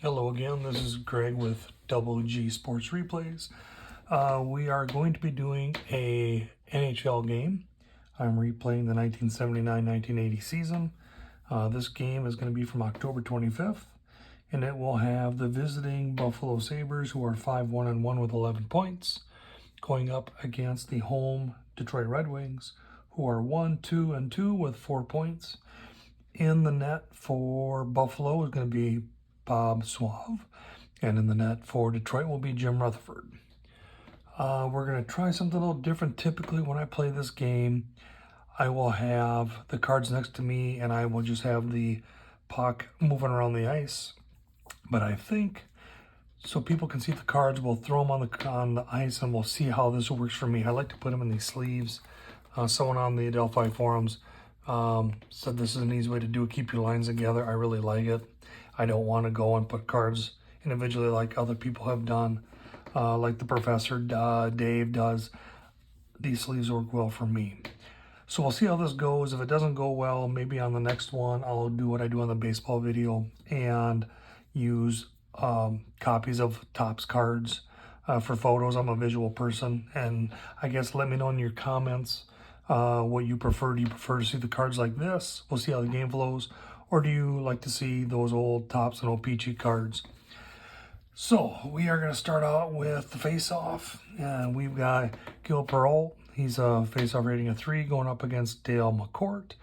Hello again, this is Greg with WG Sports Replays. We are going to be doing a NHL game. I'm replaying the 1979-1980 season. This game is going to be from October 25th, and it will have the visiting Buffalo Sabres, who are 5-1-1 with 11 points, going up against the home Detroit Red Wings, who are 1-2-2 with 4 points. In the net for Buffalo is going to be Bob Suave, and in the net for Detroit will be Jim Rutherford. We're going to try something a little different. Typically when I play this game, I will have the cards next to me and I will just have the puck moving around the ice. But I think, so people can see the cards, we'll throw them on the ice and we'll see how this works for me. I like to put them in these sleeves. Someone on the Delphi forums said this is an easy way to do it, keep your lines together. I really like it. I don't want to go and put cards individually like other people have done, like the Professor Dave does. These sleeves work well for me. So we'll see how this goes. If it doesn't go well, maybe on the next one, I'll do what I do on the baseball video and use copies of Topps cards for photos. I'm a visual person, and I guess let me know in your comments what you prefer. Do you prefer to see the cards like this? We'll see how the game flows. Or do you like to see those old Topps and O-Pee-Chee cards? So we are going to start out with the face-off. And we've got Gil Perreault. He's a face-off rating of 3 going up against Dale McCourt,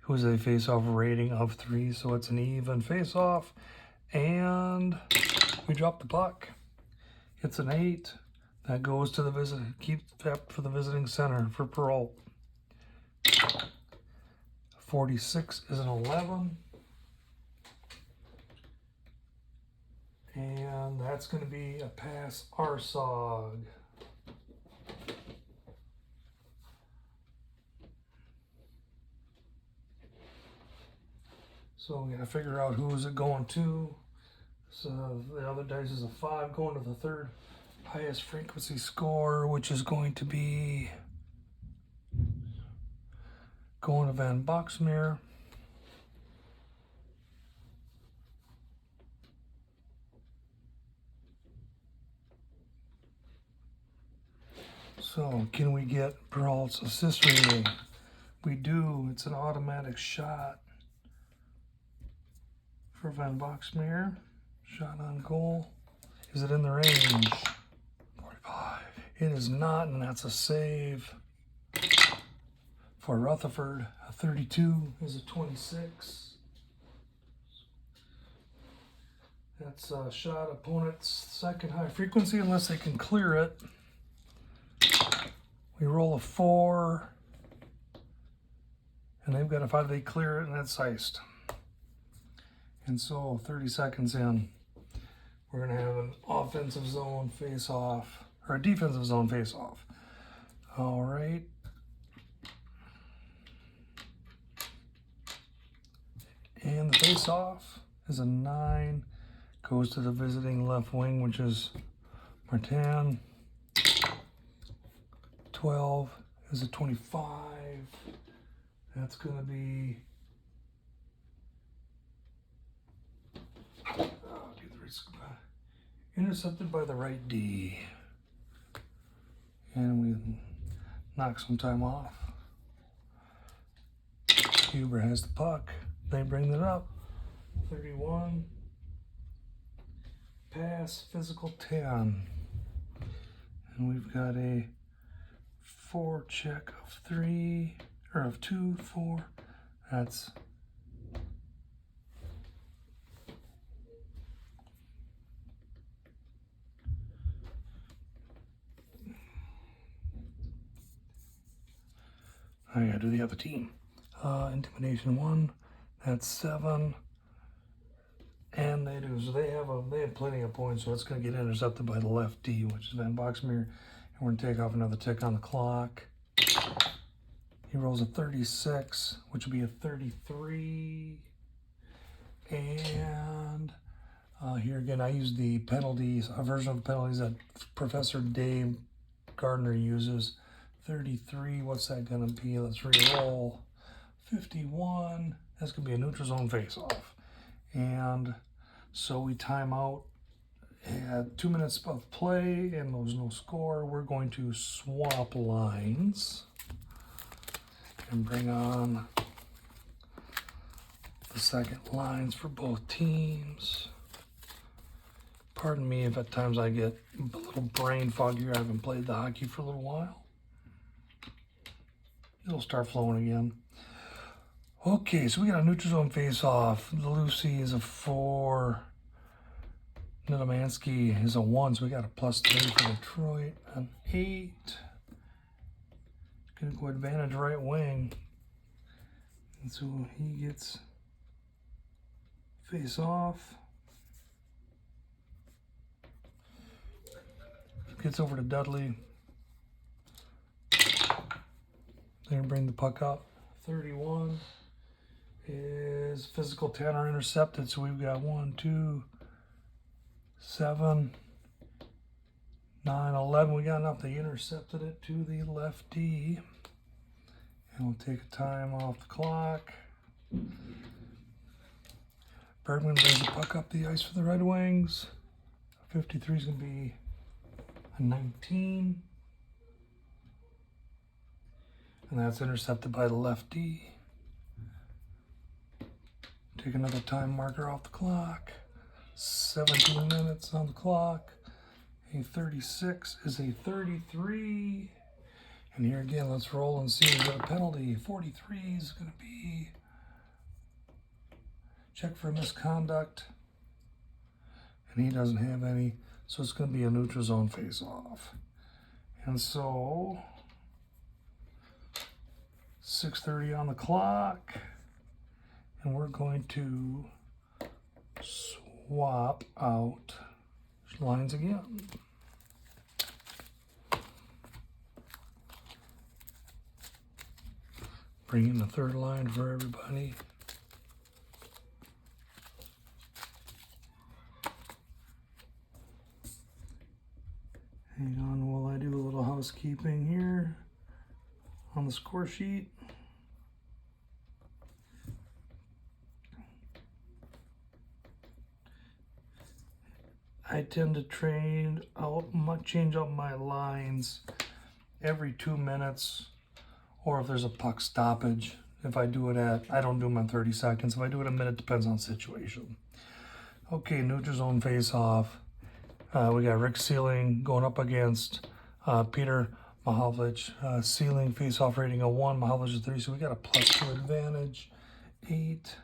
who's a face-off rating of 3. So it's an even face-off. And we drop the puck. It's an 8. That goes to the visit. Keep that for the visiting center for Perreault. 46 is an 11. And that's going to be a pass Arsog. So we got to figure out who is it going to. So the other dice is a 5 going to the third highest frequency score, which is going to be going to Van Boxmeer. So can we get Perreault's assist rating? We do. It's an automatic shot for Van Boxmeer. Shot on goal. Is it in the range? 45. It is not, and that's a save. For Rutherford, a 32 is a 26. That's a shot opponent's second high frequency unless they can clear it. We roll a 4, and they've got a 5. They clear it, and that's iced. And so 30 seconds in, we're going to have an offensive zone face-off, or a defensive zone face-off. All right. And the face-off is a 9. Goes to the visiting left wing, which is Martin. 12 is a 25. That's going to be intercepted by the right D. And we knock some time off. Huber has the puck. They bring it up. 31. Pass, physical 10. And we've got a 4 check of 3, or of 2, 4. That's I gotta do the other team. Intimidation 1, that's 7. And they do, so they have plenty of points, so it's gonna get intercepted by the left D, which is Van Boxmeer. And we're gonna take off another tick on the clock. He rolls a 36, which will be a 33. And here again, I use the penalties, a version of the penalties that Professor Dave Gardner uses. 33, what's that gonna be? Let's re-roll. 51, that's gonna be a neutral zone face-off. And So we time out at 2 minutes of play and there's no score. We're going to swap lines and bring on the second lines for both teams. Pardon me if at times I get a little brain fog here. I haven't played the hockey for a little while. It'll start flowing again. Okay, so we got a neutral zone face-off. The Lucy is a 4. Nidomansky is a 1, so we got a +3 for Detroit. An 8. Gonna go advantage right wing. And so he gets face-off. Gets over to Dudley. They're gonna bring the puck up. 31 is physical 10 are intercepted, so we've got 1, 2, 7, 9, 11. We got enough. They intercepted it to the lefty. And we'll take a time off the clock. Bergman brings the puck up the ice for the Red Wings. 53 is going to be a 19. And that's intercepted by the lefty. Take another time marker off the clock. 17 minutes on the clock. A 36 is a 33. And here again, let's roll and see if we got a penalty. 43 is going to be check for misconduct. And he doesn't have any, so it's going to be a neutral zone face-off. And so 6:30 on the clock. And we're going to swap out lines again. Bring in the third line for everybody. Hang on while I do a little housekeeping here on the score sheet. I tend to change out my lines every 2 minutes, or if there's a puck stoppage. If I do it I don't do them in 30 seconds. If I do it a minute, depends on the situation. Okay, neutral zone face-off. We got Rick Sealing going up against Peter Mahovlich. Sealing face-off rating a 1, Mahovlich is 3, so we got a +2 advantage. 8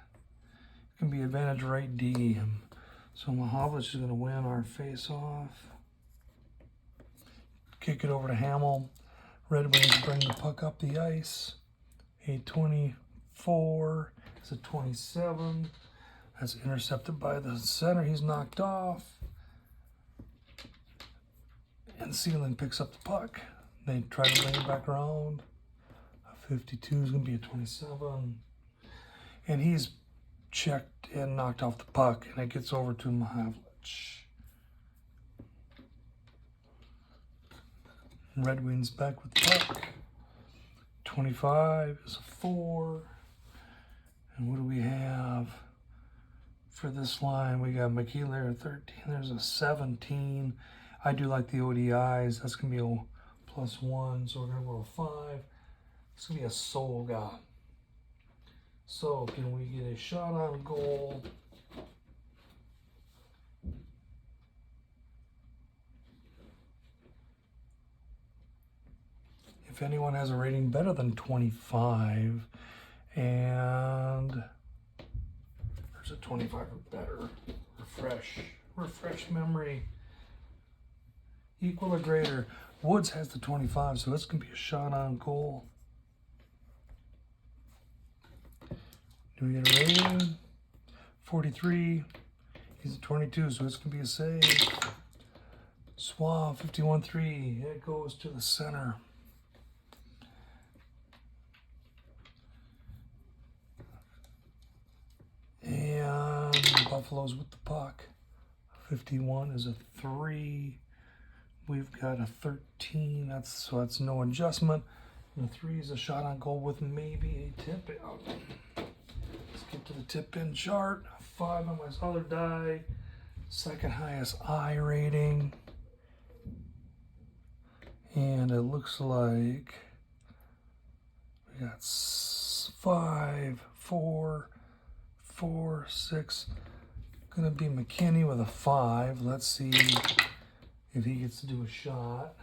can be advantage right D. So Mahovlich is going to win our face-off. Kick it over to Hamill. Red Wings bring the puck up the ice. A 24 is a 27. That's intercepted by the center. He's knocked off. And Sealing picks up the puck. They try to bring it back around. A 52 is going to be a 27. And he's checked and knocked off the puck, and it gets over to Mahovlich. Red Wings back with the puck. 25 is a 4. And what do we have for this line? We got McKeeler at 13. There's a 17. I do like the ODIs. That's going to be a +1, so we're going to go to 5. It's going to be a Solga. So can we get a shot on goal? If anyone has a rating better than 25, and there's a 25 or better, refresh memory, equal or greater. Woods has the 25, so it's going to be a shot on goal. Do we get a rating? 43. He's a 22, so it's going to be a save. Suave, 51-3. It goes to the center. And Buffalo's with the puck. 51 is a 3. We've got a 13. That's no adjustment. And a 3 is a shot on goal with maybe a tip out. Let's get to the tip in chart. 5 on my other die. Second highest I rating. And it looks like we got 5, 4, 4, 6. Gonna be McKinney with a 5. Let's see if he gets to do a shot.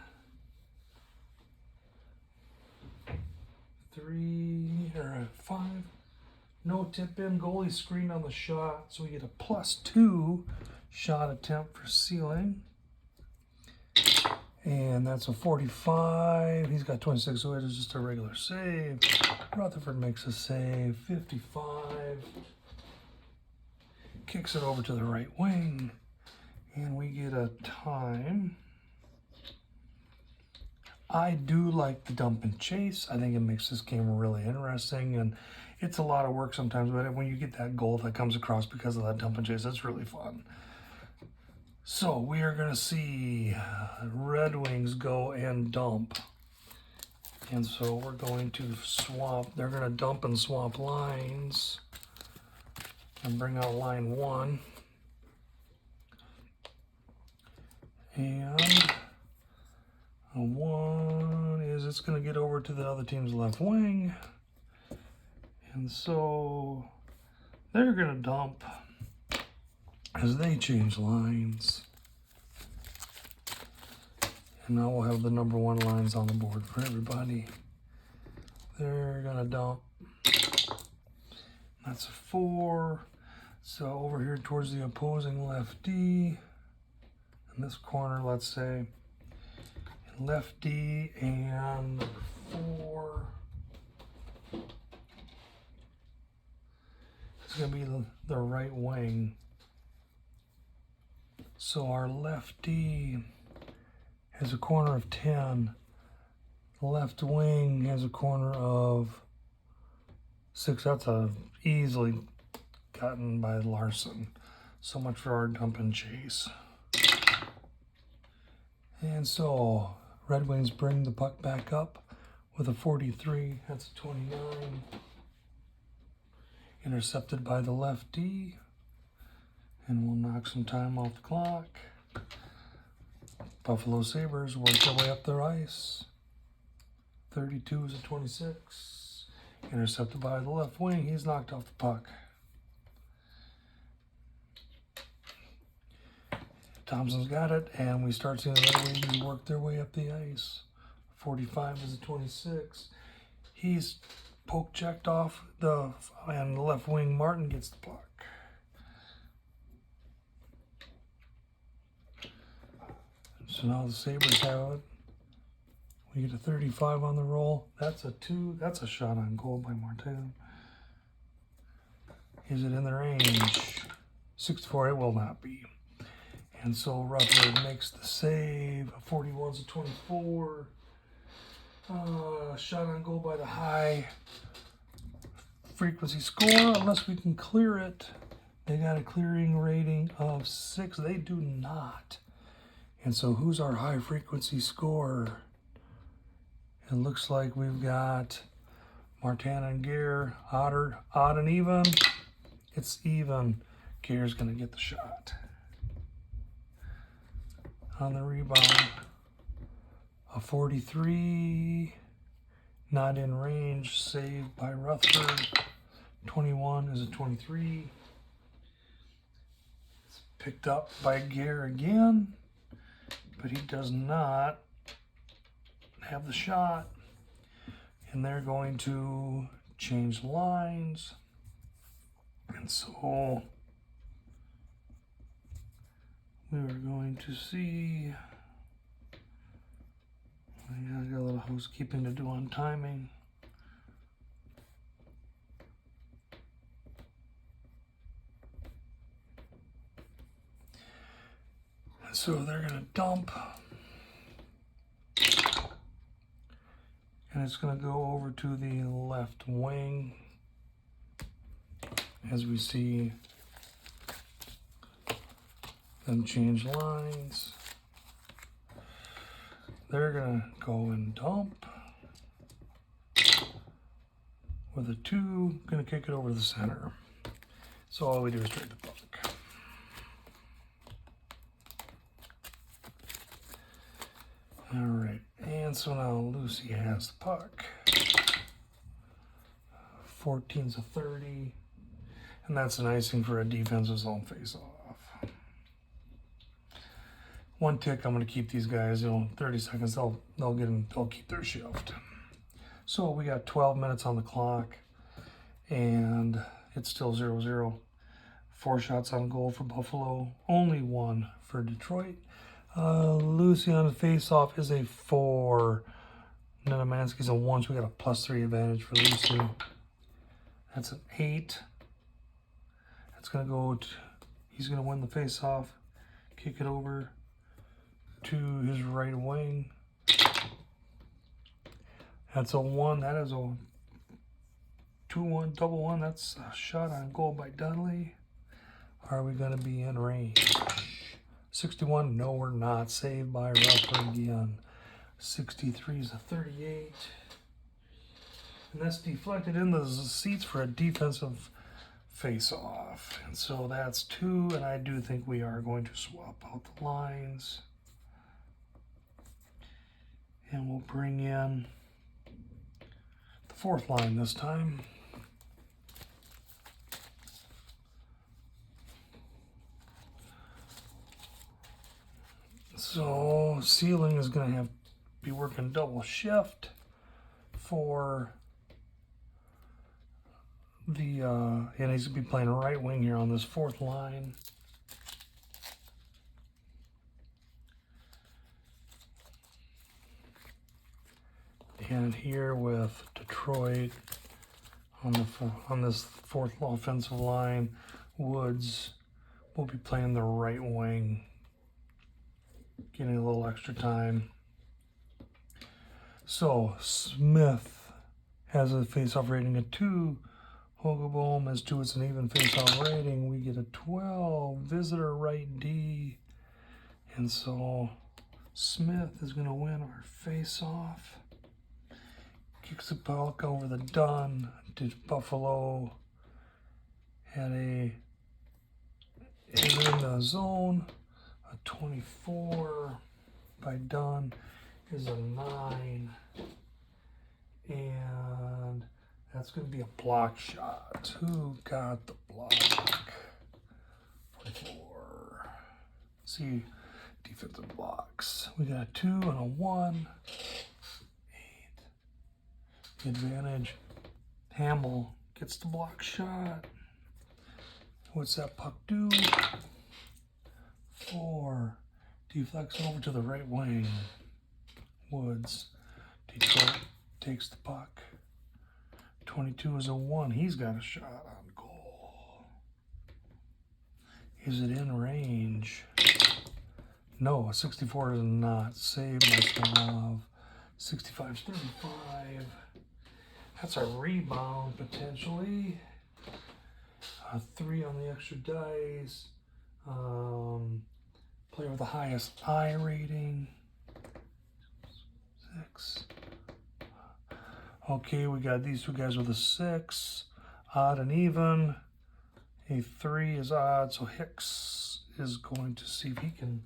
3 or a 5. No tip in. Goalie screen on the shot, so we get a +2 shot attempt for sealing. And that's a 45. He's got 26, so it is just a regular save. Rutherford makes a save. 55. Kicks it over to the right wing. And we get a time. I do like the dump and chase. I think it makes this game really interesting. And it's a lot of work sometimes, but when you get that goal that comes across because of that dump and chase, it's really fun. So we are going to see Red Wings go and dump. And so we're going to swap. They're going to dump and swap lines and bring out line 1. And a 1 is it's going to get over to the other team's left wing. And so they're going to dump as they change lines. And now we'll have the number 1 lines on the board for everybody. They're gonna dump. That's a 4. So over here towards the opposing lefty, in this corner, let's say, lefty and number 4. It's gonna be the right wing. So our lefty has a corner of 10. The left wing has a corner of 6. That's easily gotten by Larson. So much for our dump and chase. And so Red Wings bring the puck back up with a 43. That's a 29. Intercepted by the lefty. And we'll knock some time off the clock. Buffalo Sabres work their way up their ice. 32 is a 26. Intercepted by the left wing. He's knocked off the puck. Thompson's got it, and we start seeing the Red Wings work their way up the ice. 45 is a 26. He's poke checked off and the left wing Martin gets the puck. So now the Sabres have it. We get a 35 on the roll. That's a 2. That's a shot on goal by Martin. Is it in the range? 64, it will not be. And so Rutherford makes the save. 41's a 24. Shot on goal by the high frequency score. Unless we can clear it. They got a clearing rating of 6. They do not. And so who's our high frequency scorer? It looks like we've got Martin and Gare, odd and even. It's even. Gare's going to get the shot. On the rebound, a 43, not in range, saved by Rutherford. 21 is a 23. It's picked up by Gare again, but he does not have the shot. And they're going to change lines. And so we are going to see, I got a little housekeeping to do on timing. So they're going to dump. And it's going to go over to the left wing as we see them change lines. They're going to go and dump with a 2, going to kick it over the center. So all we do is trade the puck. All right, and so now Lucy has the puck. 14's a 30, and that's an icing for a defensive zone face-off. One tick, I'm going to keep these guys. 30 seconds. They'll keep their shift. So we got 12 minutes on the clock, and it's still 0-0. 4 shots on goal for Buffalo, only 1 for Detroit. Lucy on the face-off is a 4. Nedomansky's a 1, so we got a +3 advantage for Lucy. That's an 8. That's going to go to, he's going to win the face-off, kick it over to his right wing. That's a 1. That is a 2-1, double 1. That's a shot on goal by Dudley. Are we going to be in range? 61, no, we're not. Saved by Rucker again. 63 is a 38. And that's deflected in the seats for a defensive face-off. And so that's 2, and I do think we are going to swap out the lines. And we'll bring in the 4th line this time. So Ceiling is going to be working double shift for the and he's going to be playing right wing here on this 4th line. And here with Detroit on this 4th offensive line, Woods will be playing the right wing, getting a little extra time. So Smith has a face-off rating of 2. Hogaboom has 2. It's an even face-off rating. We get a 12. Visitor right D. And so Smith is going to win our face-off. Kicks the puck over the Dunn. Buffalo had in the zone. A 24 by Dunn is a 9. And that's going to be a block shot. Who got the block? 44. See, defensive blocks. We got a 2 and a 1. 8. Advantage. Hamel gets the block shot. What's that puck do? 4. Deflects over to the right wing. Woods. Detroit takes the puck. 22 is a 1. He's got a shot on goal. Is it in range? No, a 64 is not. Saved by Slav. 65 is 35. That's a rebound potentially. 3 on the extra dice. Player with the highest I rating. 6. Okay, we got these 2 guys with a 6. Odd and even. A 3 is odd, so Hicks is going to see if he can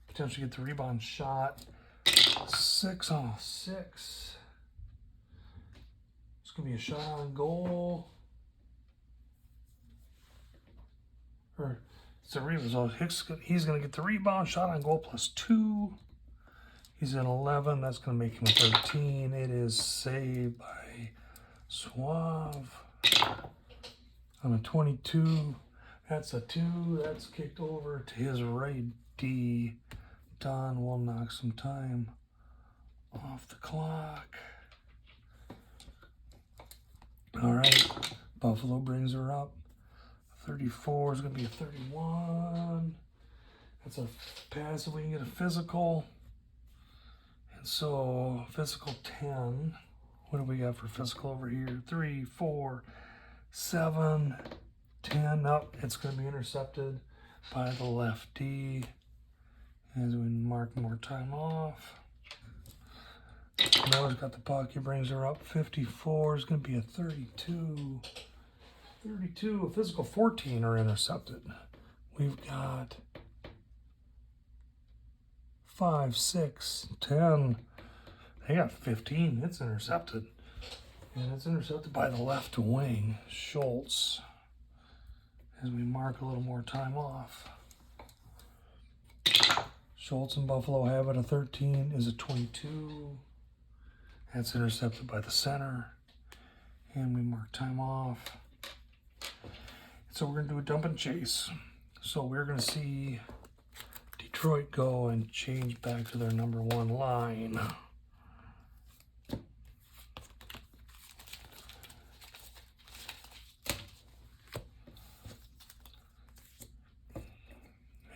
potentially get the rebound shot. 6 on a 6. It's going to be a shot on goal. Or it's a rebound. So Hicks, he's going to get the rebound, shot on goal +2. He's in 11. That's going to make him a 13. It is saved by Suave. On a 22. That's a 2. That's kicked over to his right D. Don will knock some time off the clock. All right. Buffalo brings her up. 34 is going to be a 31. That's a pass, so we can get a physical. And so physical 10. What do we got for physical over here? 3, 4, 7, 10. Nope, it's going to be intercepted by the lefty as we mark more time off. Miller's got the puck. He brings her up. 54 is going to be a 32. 32, a physical 14 are intercepted. We've got 5, 6, 10. They got 15. It's intercepted. And it's intercepted by the left wing, Schultz. As we mark a little more time off. Schultz and Buffalo have it. A 13 is a 22. That's intercepted by the center. And we mark time off. So we're going to do a dump and chase. So we're going to see Detroit go and change back to their number 1 line.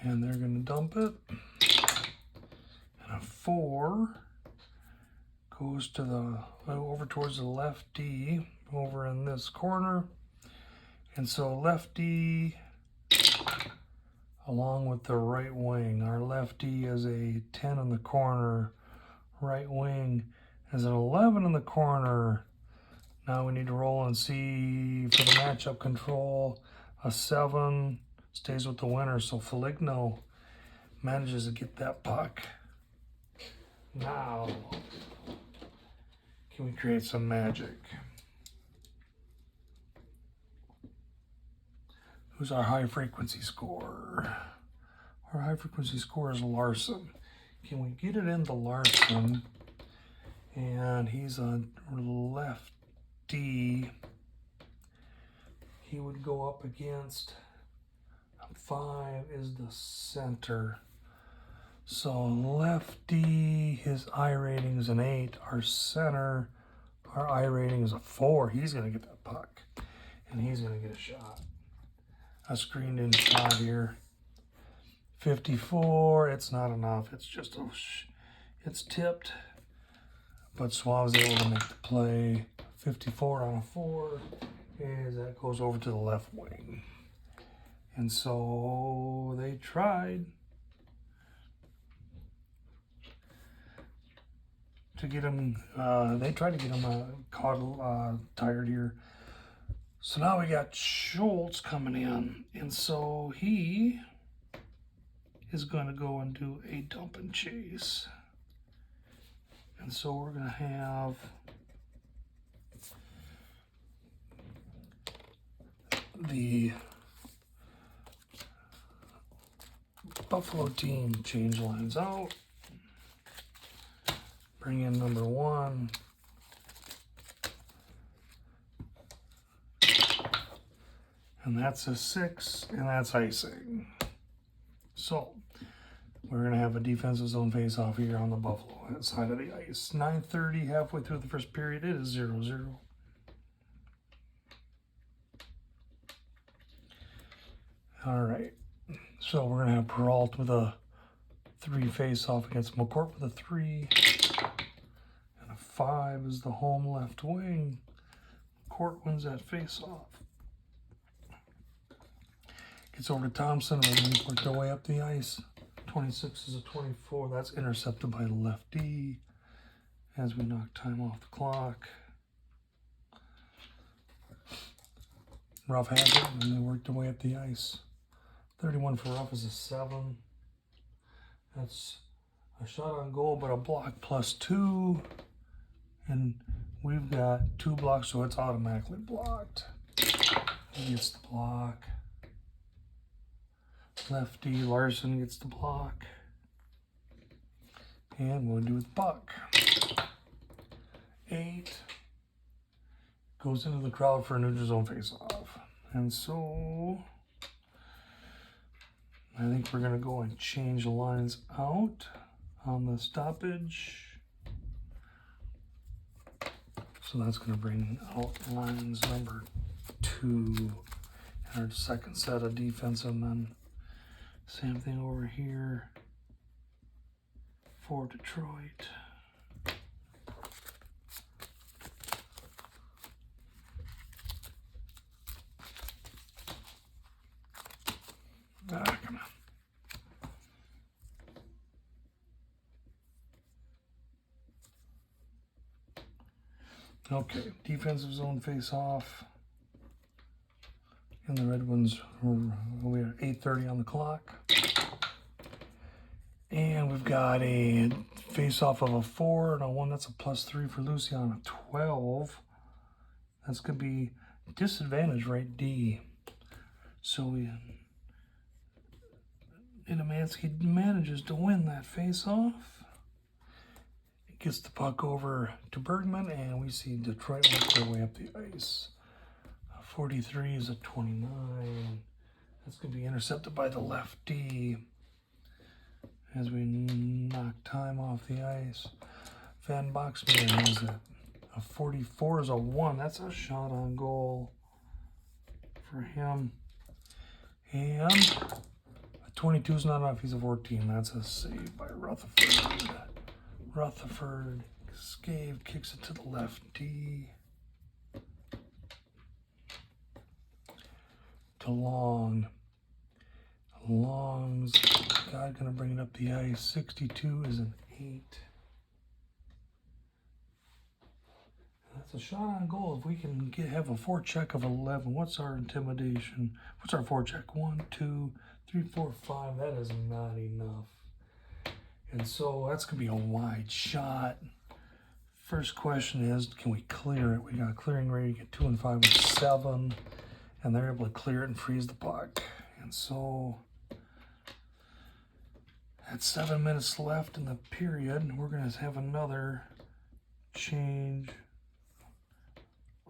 And they're going to dump it. And a 4 goes to the over towards the left D over in this corner. And so left D along with the right wing. Our left D is a 10 in the corner. Right wing is an 11 in the corner. Now we need to roll and see for the matchup control. A 7 stays with the winner. So Foligno manages to get that puck. Now, can we create some magic? Who's our high frequency scorer? Our high frequency scorer is Larson. Can we get it into Larson? And he's a lefty. He would go up against 5 is the center. So lefty, his I rating is an 8. Our center, our I rating is a 4. He's going to get that puck. And he's going to get a shot. A screened in shot here. 54, it's not enough. It's just it's tipped. But Suave's able to make the play. 54 on a 4. Is that goes over to the left wing. And so they tried to get him, caught tired here. So now we got Schultz coming in. And so he is going to go and do a dump and chase. And so we're going to have the Buffalo team change lines out. Bring in number 1. And that's a 6, and that's icing. So we're going to have a defensive zone face-off here on the Buffalo side of the ice. 9:30, halfway through the first period, it is 0-0. All right. So we're going to have Peralt with a 3 face-off against McCourt with a 3. And a 5 is the home left wing. McCourt wins that face-off. Gets over to Thompson, and they work their way up the ice. 26 is a 24. That's intercepted by lefty as we knock time off the clock. Ruff has it, and they work their way up the ice. 31 for Ruff is a 7. That's a shot on goal, but a block +2. And we've got 2 blocks, so it's automatically blocked. He gets the block. Lefty Larson gets the block. And we'll do the puck. 8 goes into the crowd for a neutral zone face-off. And so I think we're going to go and change the lines out on the stoppage. So that's going to bring out lines number 2. Our second set of defensive men. Same thing over here for Detroit. Come on. Okay, defensive zone face-off. And the Red Wings, we are 8:30 on the clock. And we've got a face-off of a 4 and a 1. That's a +3 for Lucy on a 12. That's going to be disadvantage right D. So Idamansky manages to win that face-off. It gets the puck over to Bergman, and we see Detroit work their way up the ice. 43 is a 29. That's going to be intercepted by the left D as we knock time off the ice. Van Boxmeer has it. A 44 is a 1. That's a shot on goal for him. And a 22 is not enough. He's a 14. That's a save by Rutherford. Rutherford, Scave kicks it to the left D. To Long. Long's God gonna bring it up the ice. 62 is an 8. That's a shot on goal. If we can have a forecheck of 11, what's our intimidation? What's our forecheck? 1, 2, 3, 4, 5. That is not enough. And so that's gonna be a wide shot. First question is, can we clear it? We got a clearing rate. Get 2 and 5 and 7, and they're able to clear it and freeze the puck. And so at 7 minutes left in the period, we're gonna have another change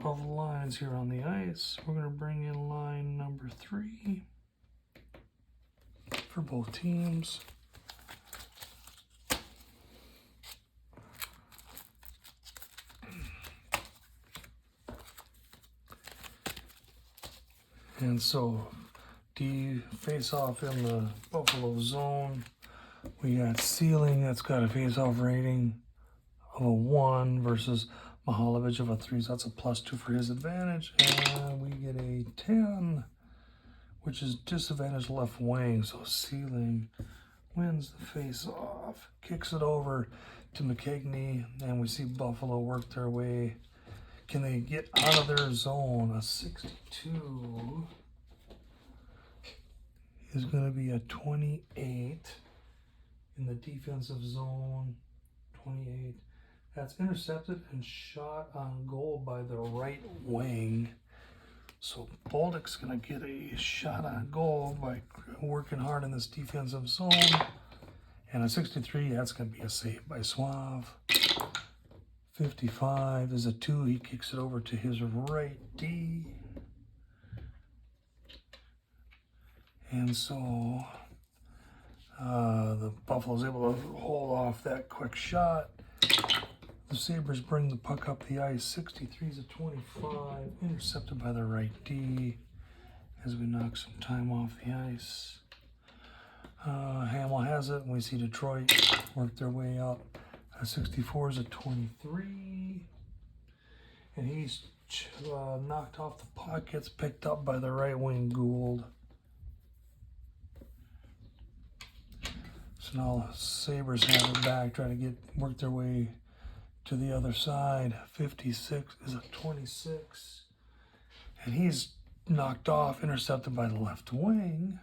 of lines here on the ice. We're going to bring in line number 3 for both teams. And so D face off in the Buffalo zone. We got Sealing, that's got a face off rating of a 1 versus Mahalovic of a 3, so that's a +2 for his advantage. And we get a 10, which is disadvantage left wing. So Sealing wins the face-off, kicks it over to McKegney, and we see Buffalo work their way. Can they get out of their zone? A 62 is going to be a 28 in the defensive zone. 28. That's intercepted and shot on goal by the right wing. So Baltic's going to get a shot on goal by working hard in this defensive zone. And a 63, that's going to be a save by Suave. 55 is a 2. He kicks it over to his right D. And so the Buffalo's able to hold off that quick shot. The Sabres bring the puck up the ice. 63 is a 25, intercepted by the right D as we knock some time off the ice. Hamill has it, and we see Detroit work their way up. 64 is a 23, and he's knocked off the puck, gets picked up by the right wing Gould. So now the Sabres have it back, trying to work their way to the other side. 56 is a 26, and he's knocked off, intercepted by the left wing.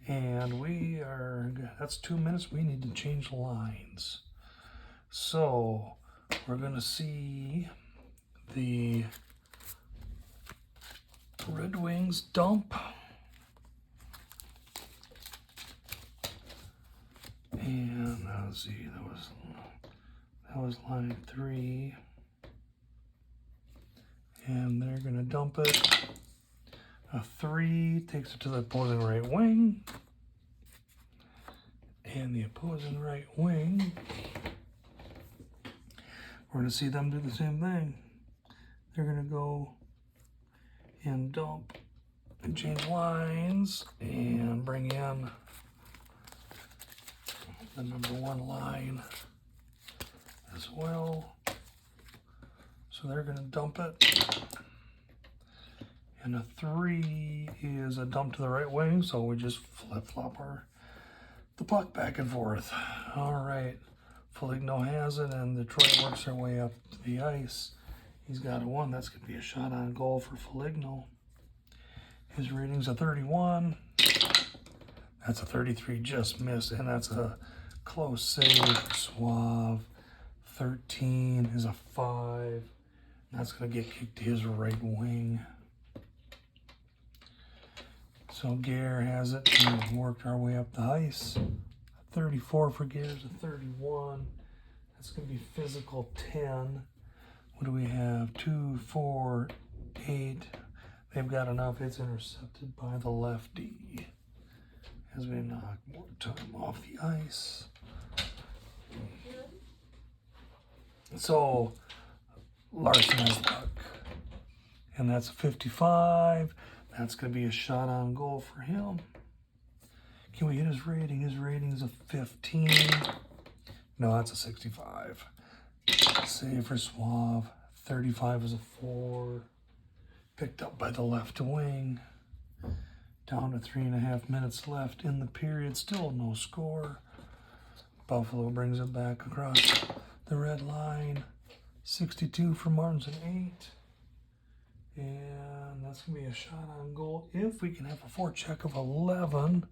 And that's 2 minutes. We need to change lines. So we're gonna see the Red Wings dump. And let's see, that was line 3. And they're gonna dump it. A 3 takes it to the opposing right wing. And the opposing right wing, we're gonna see them do the same thing. They're gonna go and dump and change lines and bring in the number 1 line as well. So they're gonna dump it. And a 3 is a dump to the right wing, so we just flip-flop the puck back and forth. All right, Foligno has it, and Detroit works their way up to the ice. He's got a 1. That's going to be a shot on goal for Foligno. His rating's a 31. That's a 33, just missed, and that's a close save for Suave. 13 is a 5. That's going to get kicked to his right wing. So Gare has it. We've worked our way up the ice. 34 for Gare's a 31. That's going to be physical 10. What do we have? 2, 4, 8. They've got enough. It's intercepted by the lefty as we knock more time off the ice. So Larson has the puck, and that's a 55. That's going to be a shot on goal for him. Can we hit his rating? His rating is a 15. No, that's a 65. Save for Suave. 35 is a 4. Picked up by the left wing. Down to 3.5 minutes left in the period. Still no score. Buffalo brings it back across the red line. 62 for Martinson, 8. And that's going to be a shot on goal if we can have a forecheck of 11.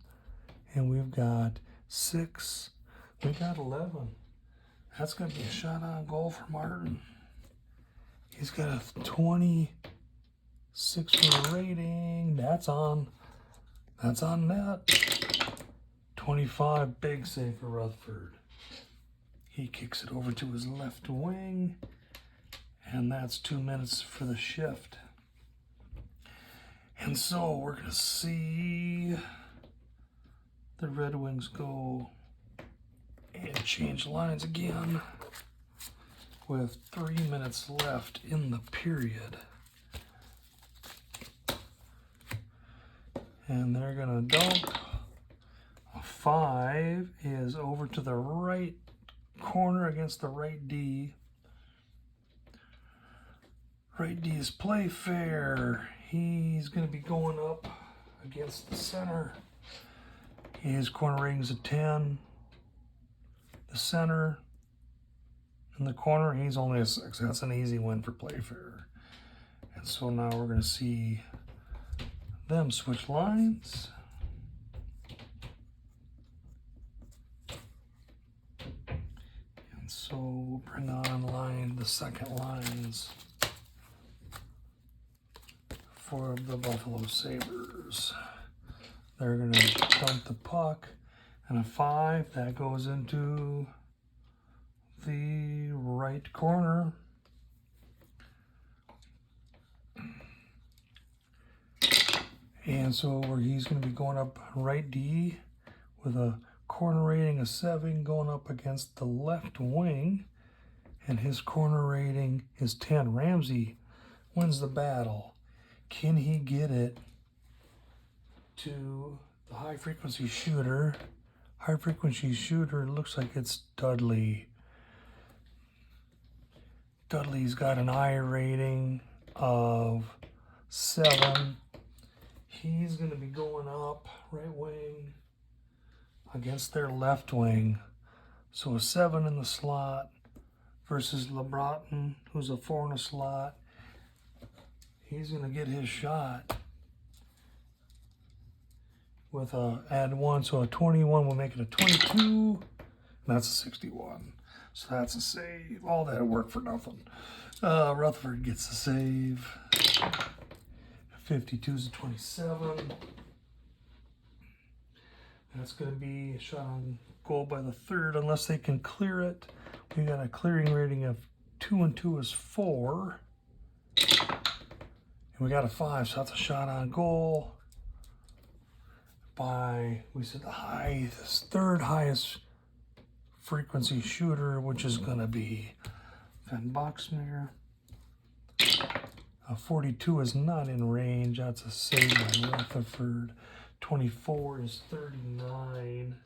And we've got 6. We got 11. That's going to be a shot on goal for Martin. He's got a 26 for rating. That's on net. 25, big save for Rutherford. He kicks it over to his left wing. And that's 2 minutes for the shift. And so we're going to see the Red Wings go and change lines again with 3 minutes left in the period. And they're going to dump. A 5 is over to the right corner against the right D. Right D is Playfair. He's going to be going up against the center. His corner rating's a 10. The center in the corner, he's only a 6. That's an easy win for Playfair. And so now we're going to see them switch lines. And so we'll bring on the second lines for the Buffalo Sabres. They're going to dump the puck, and a 5 that goes into the right corner. And so he's going to be going up right D with a corner rating of 7, going up against the left wing, and his corner rating is 10. Ramsey wins the battle. Can he get it to the high-frequency shooter? High-frequency shooter looks like it's Dudley. Dudley's got an I rating of 7. He's going to be going up right wing against their left wing. So a 7 in the slot versus LeBroton, who's a 4 in a slot. He's going to get his shot with a add 1. So a 21 will make it a 22. And that's a 61. So that's a save. All that work for nothing. Rutherford gets the save. 52 is a 27. That's going to be a shot on goal by the third, unless they can clear it. We got a clearing rating of 2, and 2 is 4. And we got a 5, so that's a shot on goal by, we said the third highest frequency shooter, which is going to be Van Boxmeer. 42 is not in range. That's a save by Rutherford. 24 is 39.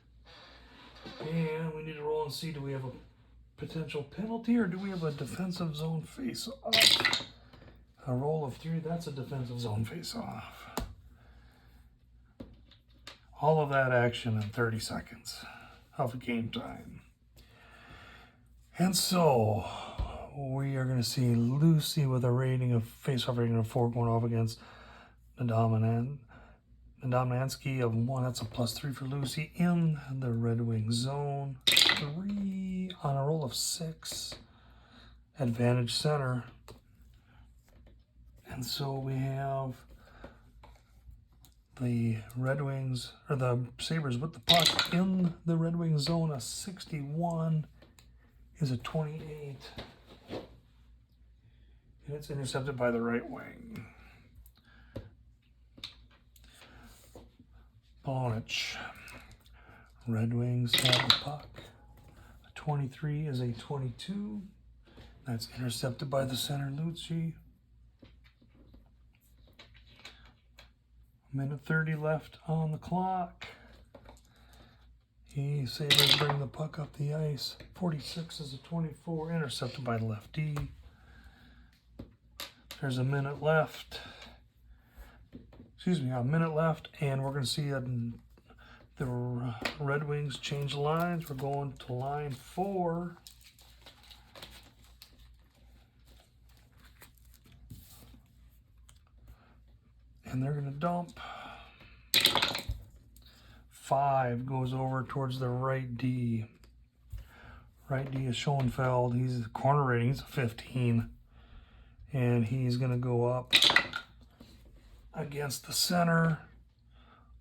And we need to roll and see, do we have a potential penalty or do we have a defensive zone face-off? A roll of 3, that's a defensive zone face-off. All of that action in 30 seconds of game time. And so we are going to see Lucy with a rating of face-off rating of 4 going off against Nadomnansky of 1. That's a +3 for Lucy in the Red Wing zone. 3 on a roll of 6. Advantage center. And so we have the Red Wings, or the Sabres with the puck in the Red Wing zone. A 61 is a 28. And it's intercepted by the right wing. Bonich. Red Wings have the puck. A 23 is a 22. That's intercepted by the center, Lucci. Minute 30 left on the clock. The Sabres bring the puck up the ice. 46 is a 24, intercepted by the lefty. There's a minute left. Excuse me, a minute left, and we're going to see the Red Wings change lines. We're going to line 4. And they're going to dump. 5 goes over towards the right D. Right D is Schoenfeld. He's a corner rating. He's a 15. And he's going to go up against the center.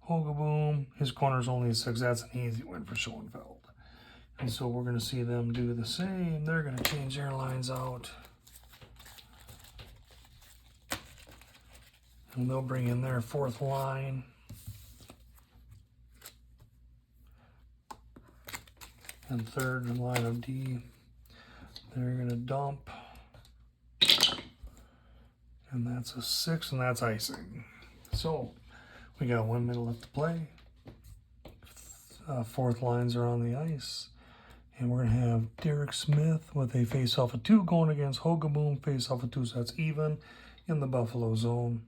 Hogaboom. His corner's only a 6. That's an easy win for Schoenfeld. And so we're going to see them do the same. They're going to change their lines out. And they'll bring in their 4th line. And 3rd line of D. They're going to dump. And that's a 6, and that's icing. So, we got 1 minute left to play. 4th lines are on the ice. And we're going to have Derek Smith with a face-off of 2 going against Hogaboom, face-off of 2, so that's even in the Buffalo zone.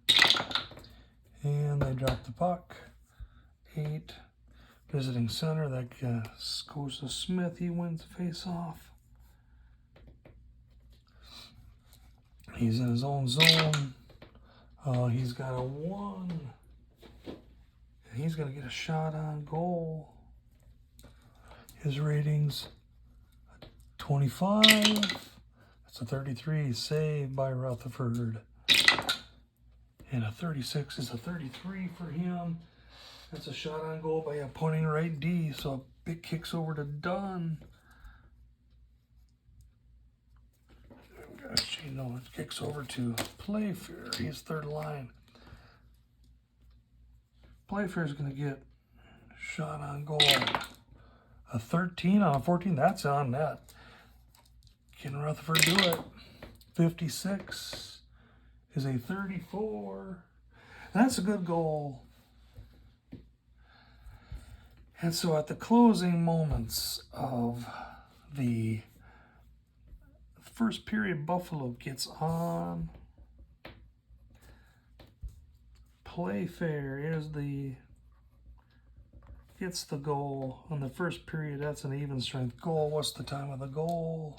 And they drop the puck. 8. Visiting center. That goes to Smith. He wins the face-off. He's in his own zone. He's got a 1. And he's going to get a shot on goal. His ratings, 25. That's a 33. Saved by Rutherford. And a 36 is a 33 for him. That's a shot on goal by a pointing right D. So big kicks over to Dunn. Actually, no, it kicks over to Playfair. He's 3rd line. Playfair's going to get shot on goal. A 13 on a 14. That's on net. Can Rutherford do it? 56 is a 34. That's a good goal. And so at the closing moments of the first period, Buffalo gets on. Playfair gets the goal on the first period. That's an even strength goal. What's the time of the goal?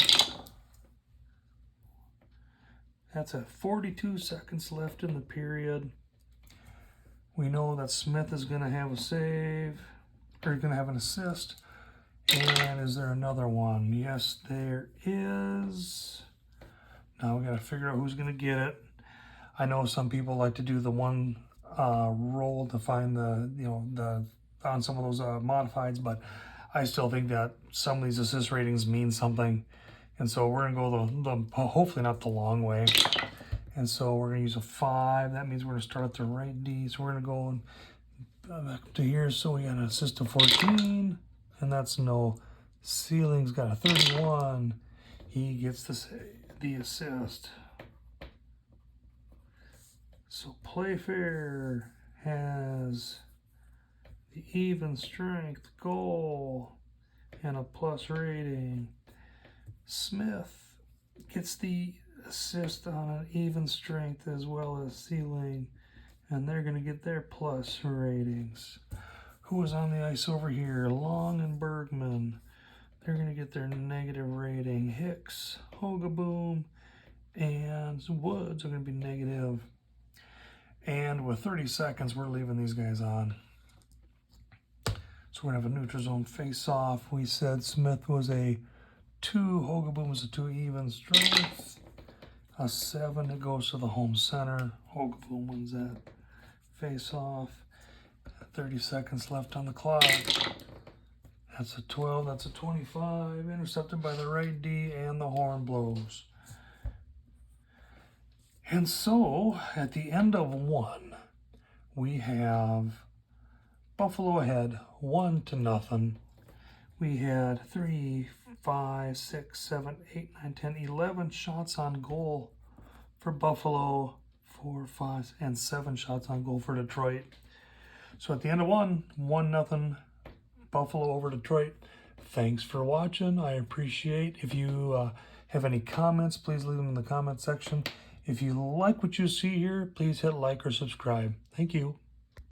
That's at 42 seconds left in the period. We know that Smith is going to have a save, or going to have an assist. And is there another one? Yes, there is. Now we got to figure out who's going to get it. I know some people like to do the one roll to find the on some of those modifieds, but I still think that some of these assist ratings mean something. And so we're going to go the hopefully not the long way. And so we're going to use a 5. That means we're going to start at the right D. So we're going to go back to here. So we got an assist of 14. And that's no. Ceiling's got a 31. He gets the assist. So Playfair has the even strength goal and a plus rating. Smith gets the assist on an even strength as well as Ceiling, and they're going to get their plus ratings. Who is on the ice over here? Long and Bergman. they're going to get their negative rating. Hicks, Hogaboom, and Woods are going to be negative. And with 30 seconds, we're leaving these guys on. So we're going to have a neutral zone face-off. We said Smith was a 2, Hogaboom was a 2 even strength. A 7, it goes to the home center. Hogaboom wins that face-off. 30 seconds left on the clock. That's a 12, that's a 25. Intercepted by the right D, and the horn blows. And so, at the end of 1, we have Buffalo ahead 1-0. We had 3, 5, 6, 7, 8, 9, 10, 11 shots on goal for Buffalo, 4, 5, and 7 shots on goal for Detroit. So at the end of 1-0, Buffalo over Detroit. Thanks for watching. I appreciate. If you have any comments, please leave them in the comment section. If you like what you see here, please hit like or subscribe. Thank you.